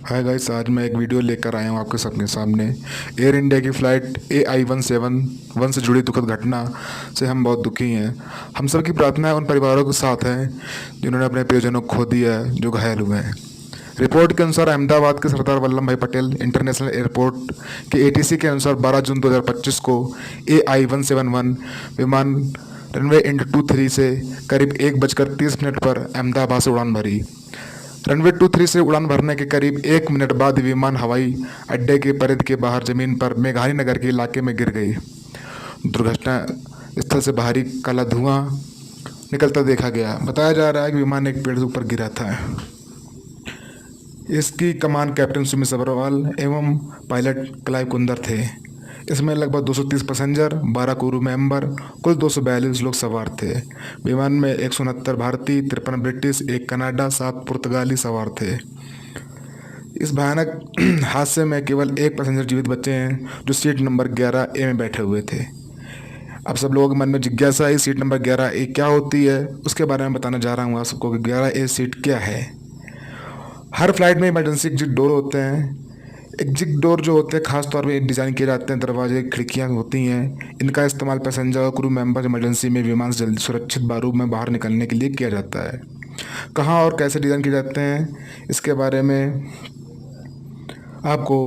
Hi guys, आज मैं एक वीडियो लेकर आया हूँ आपके सबके सामने। एयर इंडिया की फ़्लाइट AI-171 से जुड़ी दुखद घटना से हम बहुत दुखी हैं। हम सब की प्रार्थना है उन परिवारों के साथ है जिन्होंने अपने प्रियजनों को खो दिया है, जो घायल हुए हैं। रिपोर्ट के अनुसार अहमदाबाद के सरदार वल्लभ भाई पटेल इंटरनेशनल एयरपोर्ट के ATC के अनुसार 12 जून 2025 को AI-171 विमान रनवे इंड 23 से करीब 1:30 पर अहमदाबाद से उड़ान भरी। रनवे 23 से उड़ान भरने के करीब 1 मिनट बाद विमान हवाई अड्डे के परिध के बाहर जमीन पर मेघानी नगर के इलाके में गिर गई। दुर्घटना स्थल से भारी काला धुआं निकलता देखा गया। बताया जा रहा है कि विमान एक पेड़ के ऊपर गिरा था। इसकी कमान कैप्टन सुमित सब्रवाल एवं पायलट क्लाइव कुंदर थे। इसमें लगभग 230 पैसेंजर, 12 क्रू मेंबर, कुल 242 लोग सवार थे। विमान में 169 भारतीय, 53 ब्रिटिश, 1 कनाडा, 7 पुर्तगाली सवार थे। इस भयानक हादसे में केवल 1 पैसेंजर जीवित बचे हैं, जो सीट नंबर 11A में बैठे हुए थे। अब सब लोगों के मन में जिज्ञासा है, सीट नंबर 11A क्या होती है, उसके बारे में बताने जा रहा हूँ आप सबको कि 11A सीट क्या है। हर फ्लाइट में इमरजेंसी एग्जिट डोर होते हैं। एग्जिट डोर जो होते हैं खास तौर पे डिज़ाइन किए जाते हैं, दरवाजे खिड़कियाँ होती हैं। इनका इस्तेमाल पैसेंजर और क्रू मेंबर इमरजेंसी में विमान से जल्दी सुरक्षित बारूद में बाहर निकलने के लिए किया जाता है। कहाँ और कैसे डिज़ाइन किए जाते हैं, इसके बारे में आपको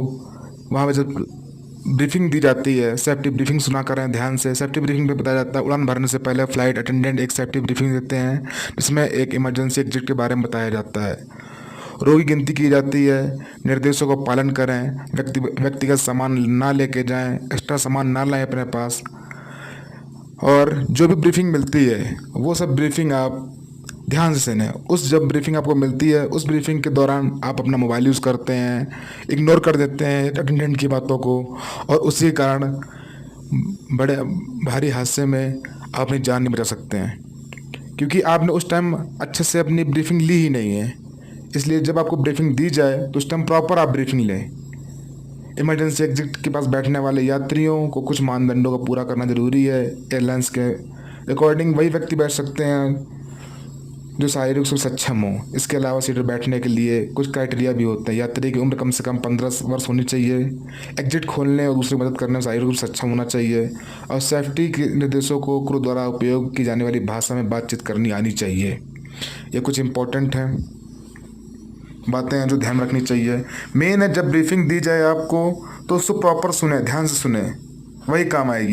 वहाँ पर जब ब्रीफिंग दी जाती है, सेफ्टी ब्रीफिंग सुना करें ध्यान से। सेफ्टी ब्रीफिंग में बताया जाता है उड़ान भरने से पहले फ़्लाइट अटेंडेंट एक सेफ्टी ब्रीफिंग देते हैं, जिसमें एक इमरजेंसी एग्जिट के बारे में बताया जाता है। रोगी गिनती की जाती है। निर्देशों का पालन करें। व्यक्तिगत सामान ना लेके जाएं, एक्स्ट्रा सामान ना लाएं अपने पास। और जो भी ब्रीफिंग मिलती है वो सब ब्रीफिंग आप ध्यान से सुनें। जब ब्रीफिंग आपको मिलती है, उस ब्रीफिंग के दौरान आप अपना मोबाइल यूज़ करते हैं, इग्नोर कर देते हैं अटेंडेंट की बातों को, और उसी कारण बड़े भारी हादसे में आप अपनी जान नहीं बचा सकते हैं, क्योंकि आपने उस टाइम अच्छे से अपनी ब्रीफिंग ली ही नहीं है। इसलिए जब आपको ब्रीफिंग दी जाए तो उस टाइम प्रॉपर आप ब्रीफिंग लें। इमरजेंसी एग्जिट के पास बैठने वाले यात्रियों को कुछ मानदंडों का पूरा करना जरूरी है। एयरलाइंस के अकॉर्डिंग वही व्यक्ति बैठ सकते हैं जो शारीरिक रूप से सक्षम हो। इसके अलावा सीट पर बैठने के लिए कुछ क्राइटेरिया भी होते हैं। यात्री की उम्र कम से कम 15 वर्ष होनी चाहिए। एग्जिट खोलने और दूसरी मदद करने में शारीरिक रूप से सक्षम होना चाहिए, और सेफ्टी के निर्देशों को क्रू द्वारा उपयोग की जाने वाली भाषा में बातचीत करनी आनी चाहिए। ये कुछ इम्पोर्टेंट हैं बातें हैं जो ध्यान रखनी चाहिए। मेन है जब ब्रीफिंग दी जाए आपको तो उसको प्रॉपर सुने, ध्यान से सुने, वही काम आएगी।